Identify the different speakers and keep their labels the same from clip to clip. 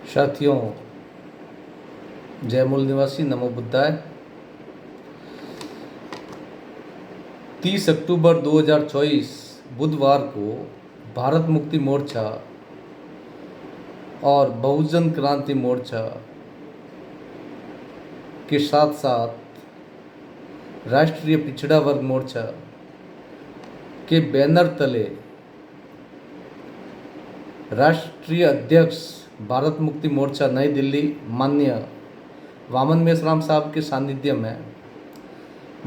Speaker 1: साथियों, जय मूल निवासी, नमो बुद्धाय। 30 अक्टूबर 2024 बुधवार को भारत मुक्ति मोर्चा और बहुजन क्रांति मोर्चा के साथ साथ राष्ट्रीय पिछड़ा वर्ग मोर्चा के बैनर तले राष्ट्रीय अध्यक्ष भारत मुक्ति मोर्चा नई दिल्ली माननीय वामन मेश्राम साहब के सानिध्य में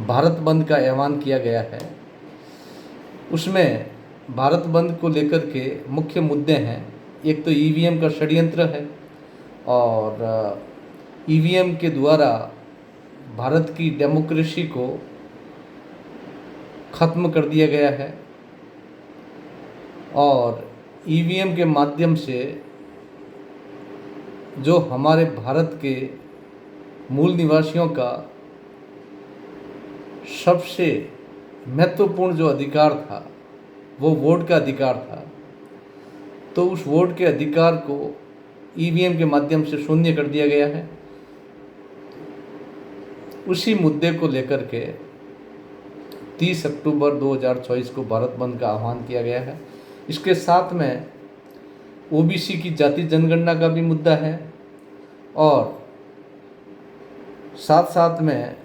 Speaker 1: भारत बंद का ऐलान किया गया है। उसमें भारत बंद को लेकर के मुख्य मुद्दे हैं, एक तो ईवीएम का षड्यंत्र है और ईवीएम के द्वारा भारत की डेमोक्रेसी को ख़त्म कर दिया गया है और ईवीएम के माध्यम से जो हमारे भारत के मूल निवासियों का सबसे महत्वपूर्ण जो अधिकार था वो वोट का अधिकार था, तो उस वोट के अधिकार को ईवीएम के माध्यम से शून्य कर दिया गया है। उसी मुद्दे को लेकर के 30 अक्टूबर 2024 को भारत बंद का आह्वान किया गया है। इसके साथ में ओबीसी की जाति जनगणना का भी मुद्दा है और साथ साथ में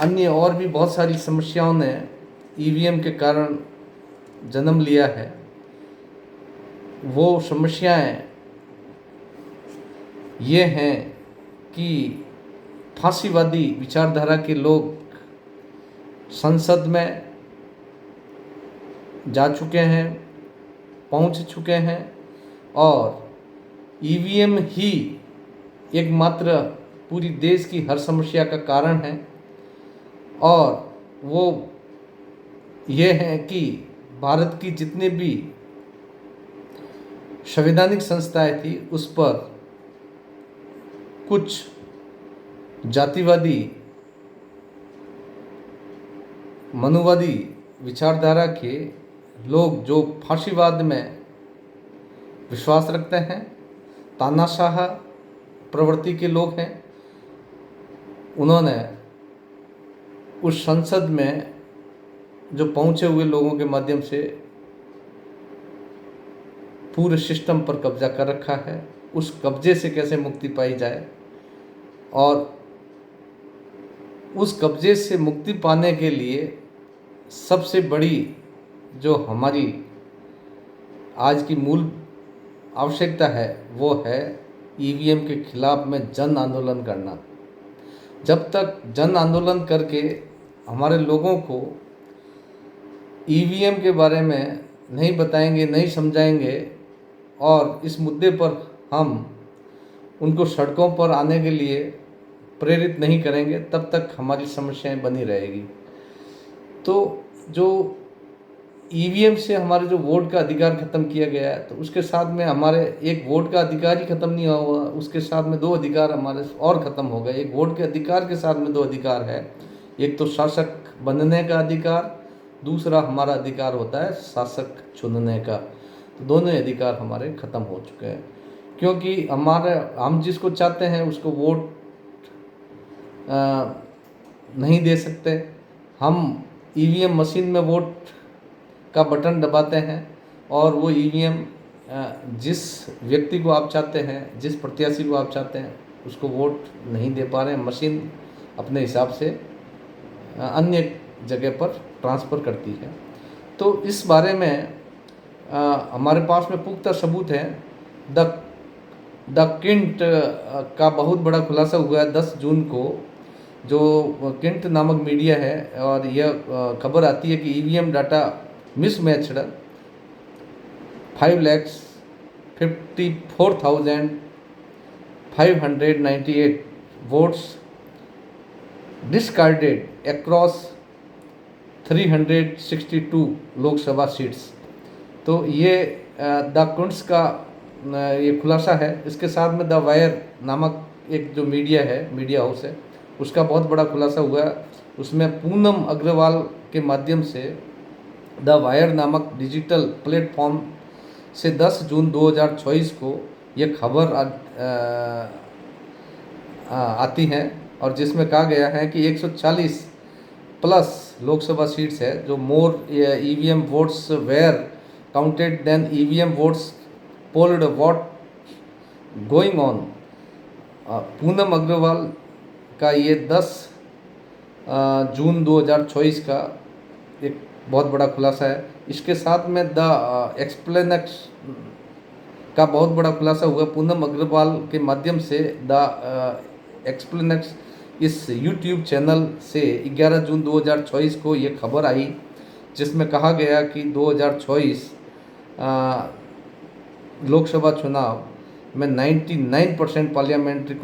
Speaker 1: अन्य और भी बहुत सारी समस्याओं ने ईवीएम के कारण जन्म लिया है। वो समस्याएं ये हैं कि फांसीवादी विचारधारा के लोग संसद में जा चुके हैं, पहुंच चुके हैं और ईवीएम ही एकमात्र पूरी देश की हर समस्या का कारण है। और वो ये है कि भारत की जितने भी संवैधानिक संस्थाएं थी उस पर कुछ जातिवादी मनुवादी विचारधारा के लोग जो फांसीवाद में विश्वास रखते हैं, तानाशाह प्रवृत्ति के लोग हैं, उन्होंने उस संसद में जो पहुंचे हुए लोगों के माध्यम से पूरे सिस्टम पर कब्जा कर रखा है। उस कब्जे से कैसे मुक्ति पाई जाए और उस कब्जे से मुक्ति पाने के लिए सबसे बड़ी जो हमारी आज की मूल आवश्यकता है वो है ईवीएम के खिलाफ में जन आंदोलन करना। जब तक जन आंदोलन करके हमारे लोगों को ईवीएम के बारे में नहीं बताएंगे, नहीं समझाएंगे और इस मुद्दे पर हम उनको सड़कों पर आने के लिए प्रेरित नहीं करेंगे, तब तक हमारी समस्याएं बनी रहेगी। तो जो ईवीएम से हमारे जो वोट का अधिकार ख़त्म किया गया है, तो उसके साथ में हमारे एक वोट का अधिकार ही ख़त्म नहीं हुआ, उसके साथ में दो अधिकार हमारे और ख़त्म हो गए। एक वोट के अधिकार के साथ में दो अधिकार है, एक तो शासक बनने का अधिकार, दूसरा हमारा अधिकार होता है शासक चुनने का। तो दोनों अधिकार हमारे ख़त्म हो चुके हैं, क्योंकि हम जिसको चाहते हैं उसको वोट नहीं दे सकते। हम ईवीएम मशीन में वोट का बटन दबाते हैं और वो ईवीएम जिस व्यक्ति को आप चाहते हैं, जिस प्रत्याशी को आप चाहते हैं, उसको वोट नहीं दे पा रहे हैं। मशीन अपने हिसाब से अन्य जगह पर ट्रांसफ़र करती है। तो इस बारे में हमारे पास में पुख्ता सबूत है। द किंट का बहुत बड़ा खुलासा हुआ है 10 जून को, जो किंट नामक मीडिया है, और यह खबर आती है कि EVM data mismatched 5,54,598 votes discarded across 362 Lok Sabha seats. तो ये द कुंट्स का ये खुलासा है। इसके साथ में द वायर नामक एक जो मीडिया है, मीडिया हाउस है, उसका बहुत बड़ा खुलासा हुआ है। उसमें पूनम अग्रवाल के माध्यम से द वायर नामक डिजिटल प्लेटफॉर्म से 10 जून 2024 को ये खबर आती है, और जिसमें कहा गया है कि 140 प्लस लोकसभा सीट्स है जो more EVM votes were counted then EVM votes polled what going on. Poonam Agrawal का ये 10 जून 2024 का एक बहुत बड़ा खुलासा है। इसके साथ में द एक्सप्लेनेक्स का बहुत बड़ा खुलासा हुआ पूनम अग्रवाल के माध्यम से। द एक्सप्लेनेक्स इस यूट्यूब चैनल से 11 जून 2024 को ये खबर आई, जिसमें कहा गया कि 2024 लोकसभा चुनाव में 99% पार्लियामेंट्री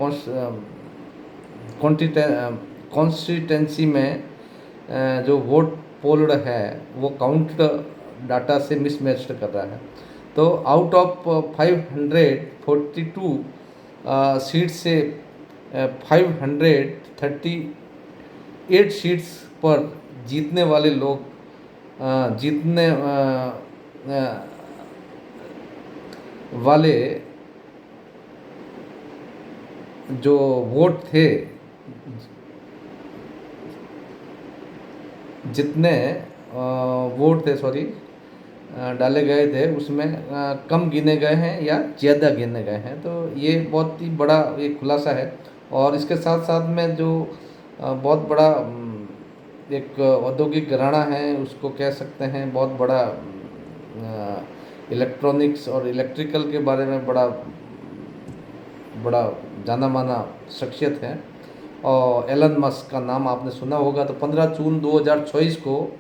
Speaker 1: कॉन्स्टिट्यूंसी में जो वोट पोल्ड है वो काउंट डाटा से मिसमैच कर रहा है। तो आउट ऑफ 542 सीट से 538 सीट्स पर जीतने वाले लोग जीतने वाले जो वोट थे, जितने वोट थे डाले गए थे उसमें कम गिने गए हैं या ज़्यादा गिने गए हैं। तो ये बहुत ही बड़ा एक खुलासा है। और इसके साथ साथ में जो बहुत बड़ा एक औद्योगिक घराना है, उसको कह सकते हैं बहुत बड़ा इलेक्ट्रॉनिक्स और इलेक्ट्रिकल के बारे में बड़ा जाना माना शख्सियत है, और एलन मस्क का नाम आपने सुना होगा। तो 15 जून 2024 को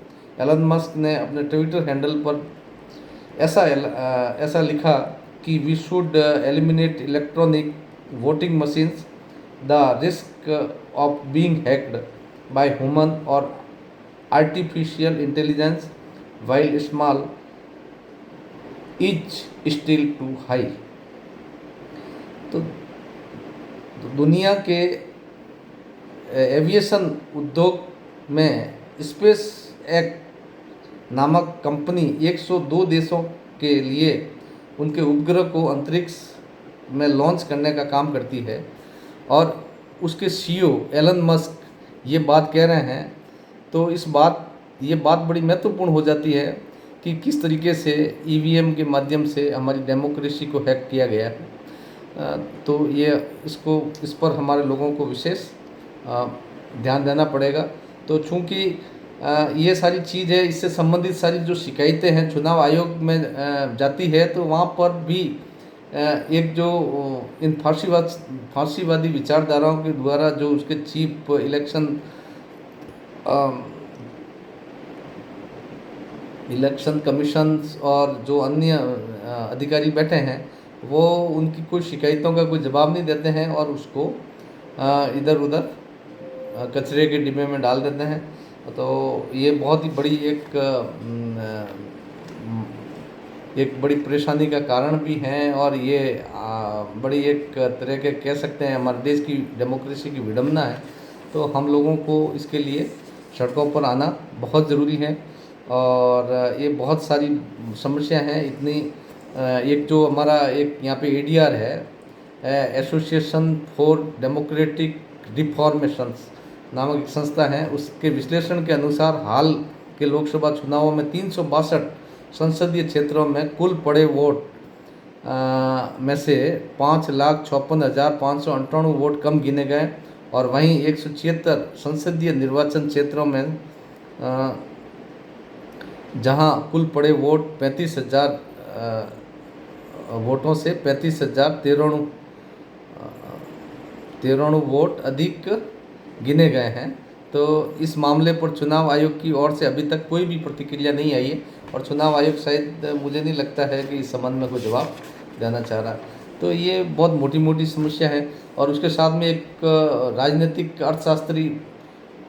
Speaker 1: एलन मस्क ने अपने ट्विटर हैंडल पर ऐसा लिखा कि we should eliminate electronic voting machines, the risk of being hacked by human और artificial intelligence while small is still too high. तो दुनिया के एविएशन उद्योग में स्पेस एक्ट नामक कंपनी 102 देशों के लिए उनके उपग्रह को अंतरिक्ष में लॉन्च करने का काम करती है, और उसके सीईओ एलन मस्क ये बात कह रहे हैं। तो ये बात बड़ी महत्वपूर्ण हो जाती है कि किस तरीके से ईवीएम के माध्यम से हमारी डेमोक्रेसी को हैक किया गया है। तो इस पर हमारे लोगों को विशेष ध्यान देना पड़ेगा। तो चूँकि ये सारी चीज़ है, इससे संबंधित सारी जो शिकायतें हैं चुनाव आयोग में जाती है, तो वहाँ पर भी एक जो इन फांसीवादी विचारधाराओं के द्वारा जो उसके चीफ इलेक्शन कमीशन और जो अन्य अधिकारी बैठे हैं, वो उनकी कोई शिकायतों का कोई जवाब नहीं देते हैं और उसको इधर उधर कचरे के डिब्बे में डाल देते हैं। तो ये बहुत ही बड़ी एक बड़ी परेशानी का कारण भी हैं, और ये बड़ी एक तरह के कह सकते हैं हमारे देश की डेमोक्रेसी की विडंबना है। तो हम लोगों को इसके लिए सड़कों पर आना बहुत ज़रूरी है। और ये बहुत सारी समस्या हैं इतनी। एक जो हमारा एक यहाँ पे एडीआर है, एसोसिएशन फॉर डेमोक्रेटिक रिफॉर्मेशंस नामक एक संस्था है, उसके विश्लेषण के अनुसार हाल के लोकसभा चुनावों में 362 संसदीय क्षेत्रों में कुल पड़े वोट में से 5,56,598 वोट कम गिने गए, और वहीं 176 संसदीय निर्वाचन क्षेत्रों में जहां कुल पड़े वोट 35,000 वोटों से 35,093 वोट अधिक गिने गए हैं। तो इस मामले पर चुनाव आयोग की ओर से अभी तक कोई भी प्रतिक्रिया नहीं आई है, और चुनाव आयोग शायद मुझे नहीं लगता है कि इस संबंध में कोई जवाब देना चाह रहा। तो ये बहुत मोटी मोटी समस्या है। और उसके साथ में एक राजनीतिक अर्थशास्त्री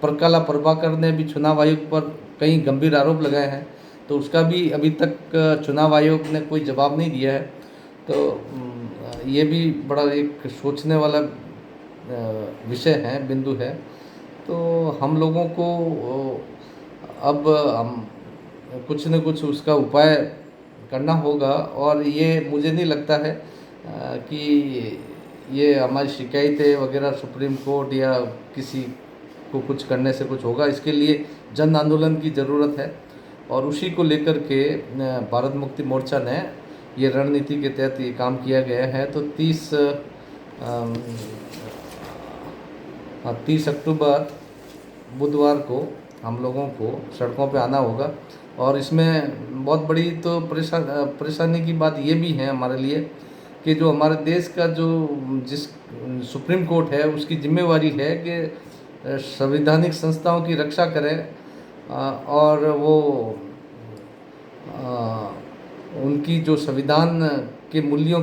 Speaker 1: प्रकाला प्रभाकर ने भी चुनाव आयोग पर कई गंभीर आरोप लगाए हैं, तो उसका भी अभी तक चुनाव आयोग ने कोई जवाब नहीं दिया है। तो ये भी बड़ा एक सोचने वाला विषय है, बिंदु है। तो हम लोगों को अब हम कुछ न कुछ उसका उपाय करना होगा। और ये मुझे नहीं लगता है कि ये हमारी शिकायतें वगैरह सुप्रीम कोर्ट या किसी को कुछ करने से कुछ होगा। इसके लिए जन आंदोलन की ज़रूरत है और उसी को लेकर के भारत मुक्ति मोर्चा ने ये रणनीति के तहत ये काम किया गया है। तो 30 अक्टूबर बुधवार को हम लोगों को सड़कों पे आना होगा। और इसमें बहुत बड़ी तो परेशानी की बात ये भी है हमारे लिए कि जो हमारे देश का जो जिस सुप्रीम कोर्ट है उसकी जिम्मेवारी है कि संवैधानिक संस्थाओं की रक्षा करें और वो उनकी जो संविधान के मूल्यों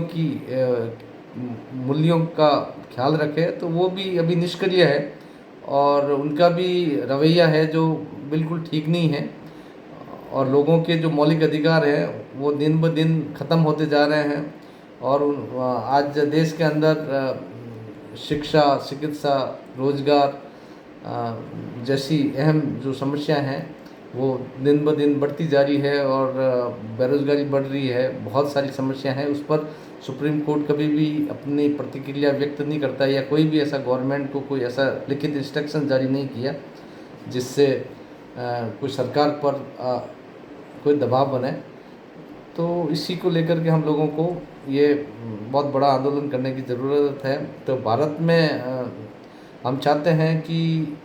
Speaker 1: का ख्याल रखे। तो वो भी अभी निष्क्रिय है और उनका भी रवैया है जो बिल्कुल ठीक नहीं है। और लोगों के जो मौलिक अधिकार हैं वो दिन ब दिन ख़त्म होते जा रहे हैं। और आज देश के अंदर शिक्षा, चिकित्सा, रोजगार जैसी अहम जो समस्या हैं वो दिन ब दिन बढ़ती जा रही है और बेरोज़गारी बढ़ रही है। बहुत सारी समस्या हैं, उस पर सुप्रीम कोर्ट कभी भी अपनी प्रतिक्रिया व्यक्त नहीं करता या कोई भी ऐसा गवर्नमेंट को कोई ऐसा लिखित इंस्ट्रक्शन जारी नहीं किया जिससे कोई सरकार पर कोई दबाव बने। तो इसी को लेकर के हम लोगों को ये बहुत बड़ा आंदोलन करने की ज़रूरत है। तो भारत में हम चाहते हैं कि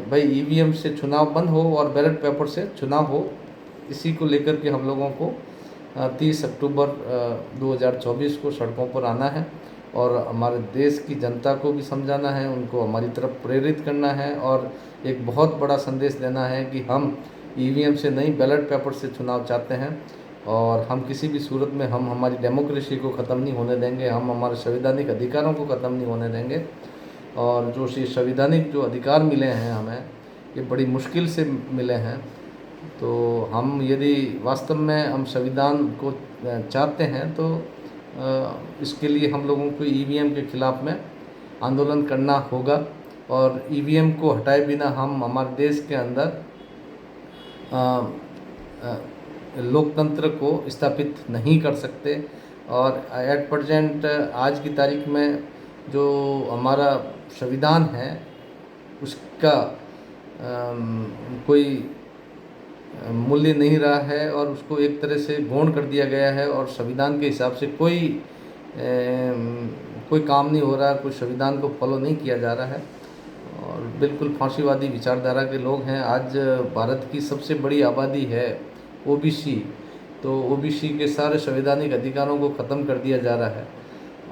Speaker 1: भाई ईवीएम से चुनाव बंद हो और बैलेट पेपर से चुनाव हो। इसी को लेकर के हम लोगों को 30 अक्टूबर 2024 को सड़कों पर आना है और हमारे देश की जनता को भी समझाना है, उनको हमारी तरफ प्रेरित करना है और एक बहुत बड़ा संदेश देना है कि हम ईवीएम से नहीं बैलेट पेपर से चुनाव चाहते हैं। और हम किसी भी सूरत में हम हमारी डेमोक्रेसी को ख़त्म नहीं होने देंगे, हम हमारे संवैधानिक अधिकारों को ख़त्म नहीं होने देंगे। और जो संवैधानिक जो अधिकार मिले हैं हमें, ये बड़ी मुश्किल से मिले हैं। तो हम यदि वास्तव में हम संविधान को चाहते हैं तो इसके लिए हम लोगों को ईवीएम के ख़िलाफ़ में आंदोलन करना होगा। और ईवीएम को हटाए बिना हम हमारे देश के अंदर लोकतंत्र को स्थापित नहीं कर सकते। और एट प्रेजेंट आज की तारीख में जो हमारा संविधान है उसका कोई मूल्य नहीं रहा है और उसको एक तरह से गौण कर दिया गया है और संविधान के हिसाब से कोई काम नहीं हो रहा, कोई संविधान को फॉलो नहीं किया जा रहा है और बिल्कुल फांसीवादी विचारधारा के लोग हैं। आज भारत की सबसे बड़ी आबादी है ओबीसी, तो ओबीसी के सारे संवैधानिक अधिकारों को ख़त्म कर दिया जा रहा है।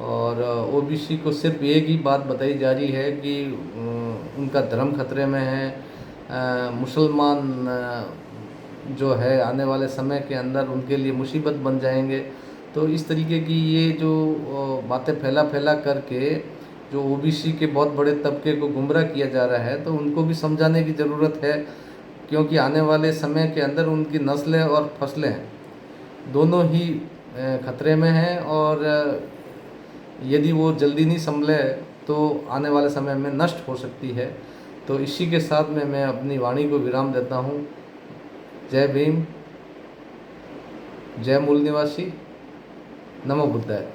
Speaker 1: और ओबीसी को सिर्फ एक ही बात बताई जा रही है कि उनका धर्म खतरे में है, मुसलमान जो है आने वाले समय के अंदर उनके लिए मुसीबत बन जाएंगे। तो इस तरीके की ये जो बातें फैला करके जो ओबीसी के बहुत बड़े तबके को गुमराह किया जा रहा है, तो उनको भी समझाने की ज़रूरत है, क्योंकि आने वाले समय के अंदर उनकी नस्लें और फसलें दोनों ही खतरे में हैं। और यदि वो जल्दी नहीं संभले तो आने वाले समय में नष्ट हो सकती है। तो इसी के साथ में मैं अपनी वाणी को विराम देता हूँ। जय भीम, जय मूल निवासी, नमो बुद्धाय।